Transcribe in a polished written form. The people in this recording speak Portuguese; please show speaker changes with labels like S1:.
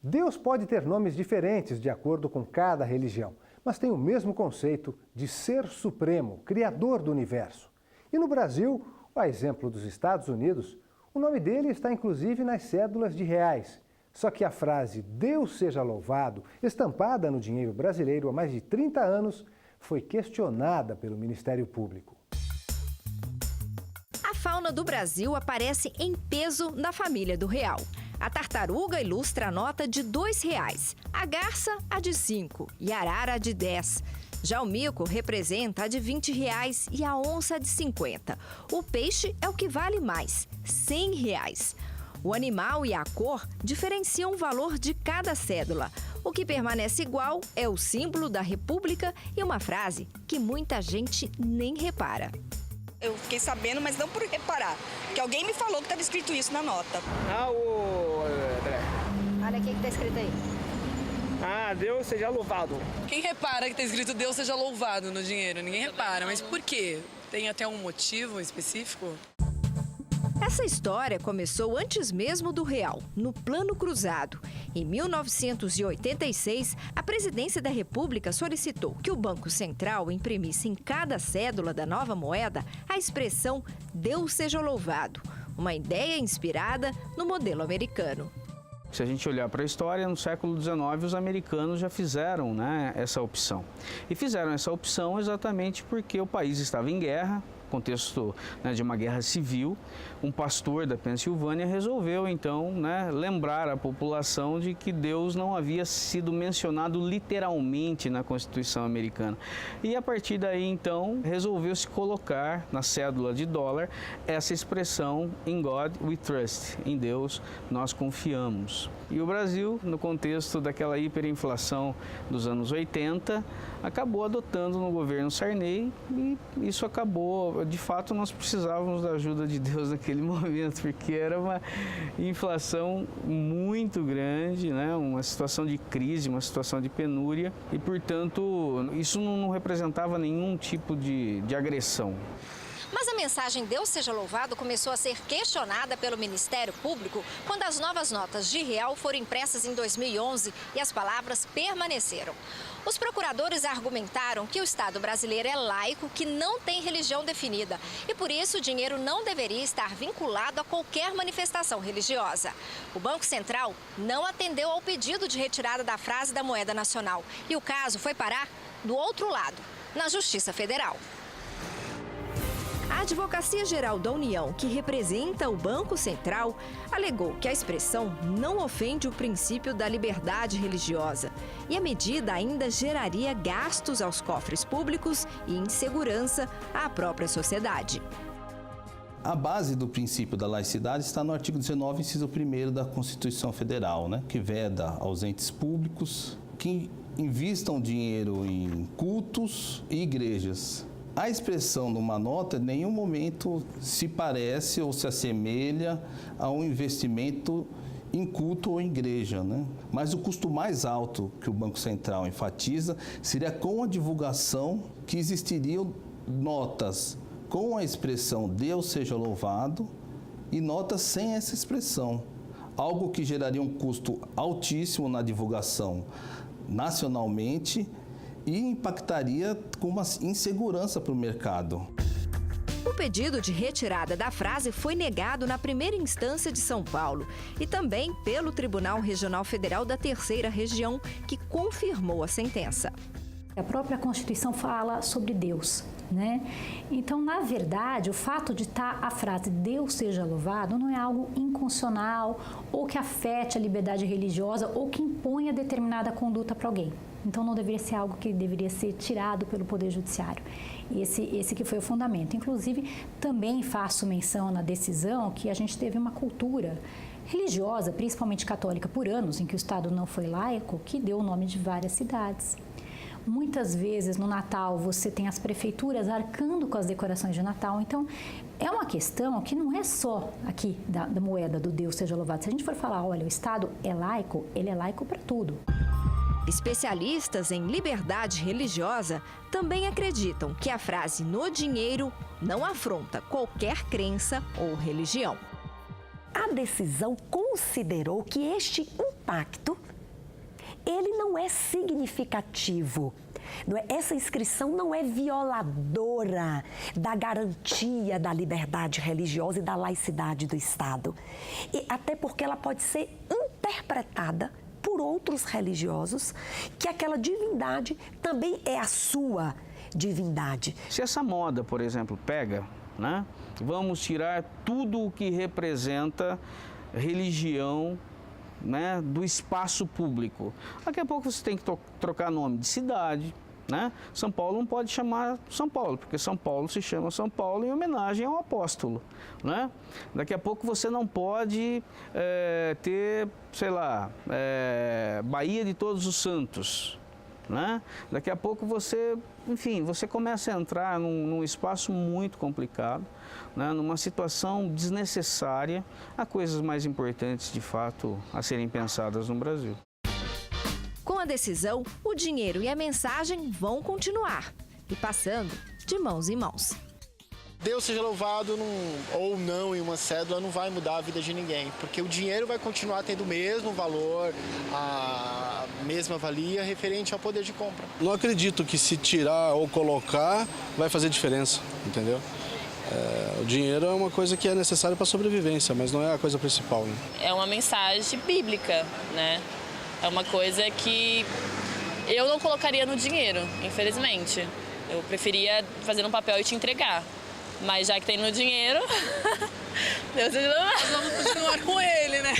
S1: Deus pode ter nomes diferentes de acordo com cada religião, mas tem o mesmo conceito de ser supremo, criador do universo. E no Brasil, a exemplo dos Estados Unidos, o nome dele está inclusive nas cédulas de reais. Só que a frase "Deus seja louvado", estampada no dinheiro brasileiro há mais de 30 anos, foi questionada pelo Ministério Público.
S2: A fauna do Brasil aparece em peso na família do real. A tartaruga ilustra a nota de R$2, a garça a de 5 e a arara a de 10. Já o mico representa a de R$20 e a onça a de 50. O peixe é o que vale mais, R$100. O animal e a cor diferenciam o valor de cada cédula. O que permanece igual é o símbolo da República e uma frase que muita gente nem repara.
S3: Eu fiquei sabendo, mas não por reparar, que alguém me falou que estava escrito isso na nota.
S4: André.
S2: Olha o que está escrito aí.
S4: Deus seja louvado.
S5: Quem repara que está escrito Deus seja louvado no dinheiro? Ninguém repara, mas por quê? Tem até um motivo específico?
S2: Essa história começou antes mesmo do real, no Plano Cruzado. Em 1986, a Presidência da República solicitou que o Banco Central imprimisse em cada cédula da nova moeda a expressão "Deus seja louvado", uma ideia inspirada no modelo americano.
S6: Se a gente olhar para a história, no século XIX, os americanos já fizeram, essa opção. E fizeram essa opção exatamente porque o país estava em guerra, contexto de uma guerra civil. Um pastor da Pensilvânia resolveu, então, lembrar a população de que Deus não havia sido mencionado literalmente na Constituição americana. E a partir daí, então, resolveu-se colocar na cédula de dólar essa expressão "In God we trust", em Deus nós confiamos. E o Brasil, no contexto daquela hiperinflação dos anos 80, acabou adotando no governo Sarney e isso acabou, de fato, nós precisávamos da ajuda de Deus naquele momento, porque era uma inflação muito grande, uma situação de crise, uma situação de penúria e, portanto, isso não representava nenhum tipo de agressão.
S2: Mas a mensagem "Deus seja louvado" começou a ser questionada pelo Ministério Público quando as novas notas de real foram impressas em 2011 e as palavras permaneceram. Os procuradores argumentaram que o Estado brasileiro é laico, que não tem religião definida e, por isso, o dinheiro não deveria estar vinculado a qualquer manifestação religiosa. O Banco Central não atendeu ao pedido de retirada da frase da moeda nacional e o caso foi parar do outro lado, na Justiça Federal. A Advocacia Geral da União, que representa o Banco Central, alegou que a expressão não ofende o princípio da liberdade religiosa e a medida ainda geraria gastos aos cofres públicos e insegurança à própria sociedade.
S7: A base do princípio da laicidade está no artigo 19, inciso 1º da Constituição Federal, que veda aos entes públicos que invistam dinheiro em cultos e igrejas. A expressão de uma nota em nenhum momento se parece ou se assemelha a um investimento em culto ou em igreja, Mas o custo mais alto que o Banco Central enfatiza seria com a divulgação que existiriam notas com a expressão "Deus seja louvado" e notas sem essa expressão, algo que geraria um custo altíssimo na divulgação nacionalmente e impactaria com uma insegurança para o mercado.
S2: O pedido de retirada da frase foi negado na primeira instância de São Paulo e também pelo Tribunal Regional Federal da Terceira Região, que confirmou a sentença.
S8: A própria Constituição fala sobre Deus, Então, na verdade, o fato de estar a frase "Deus seja louvado" não é algo inconstitucional ou que afete a liberdade religiosa ou que imponha determinada conduta para alguém. Então, não deveria ser algo que deveria ser tirado pelo Poder Judiciário. Esse que foi o fundamento. Inclusive, também faço menção na decisão que a gente teve uma cultura religiosa, principalmente católica, por anos, em que o Estado não foi laico, que deu o nome de várias cidades. Muitas vezes, no Natal, você tem as prefeituras arcando com as decorações de Natal. Então, é uma questão que não é só aqui da moeda do "Deus seja louvado". Se a gente for falar, olha, o Estado é laico, ele é laico para tudo.
S2: Especialistas em liberdade religiosa também acreditam que a frase "no dinheiro" não afronta qualquer crença ou religião.
S9: A decisão considerou que este impacto ele não é significativo. Não é? Essa inscrição não é violadora da garantia da liberdade religiosa e da laicidade do Estado. E até porque ela pode ser interpretada por outros religiosos que aquela divindade também é a sua divindade.
S6: Se essa moda, por exemplo, pega, né? Vamos tirar tudo o que representa religião, né, do espaço público. Daqui a pouco você tem que trocar nome de cidade, né? São Paulo não pode chamar São Paulo, porque São Paulo se chama São Paulo em homenagem ao apóstolo, né? Daqui a pouco você não pode ter, sei lá, Bahia de Todos os Santos, né? Daqui a pouco você, enfim, você começa a entrar num espaço muito complicado, né? Numa situação desnecessária. Há coisas mais importantes, de fato, a serem pensadas no Brasil.
S2: Com a decisão, o dinheiro e a mensagem vão continuar e passando de mãos em mãos.
S10: Deus seja louvado ou não em uma cédula não vai mudar a vida de ninguém, porque o dinheiro vai continuar tendo o mesmo valor, a mesma valia referente ao poder de compra.
S11: Não acredito que se tirar ou colocar vai fazer diferença, entendeu? O dinheiro é uma coisa que é necessária para a sobrevivência, mas não é a coisa principal, né?
S12: É uma mensagem bíblica, né? É uma coisa que eu não colocaria no dinheiro, infelizmente. Eu preferia fazer um papel e te entregar. Mas já que tem no dinheiro, Deus ajuda.
S5: Nós vamos continuar com ele, né?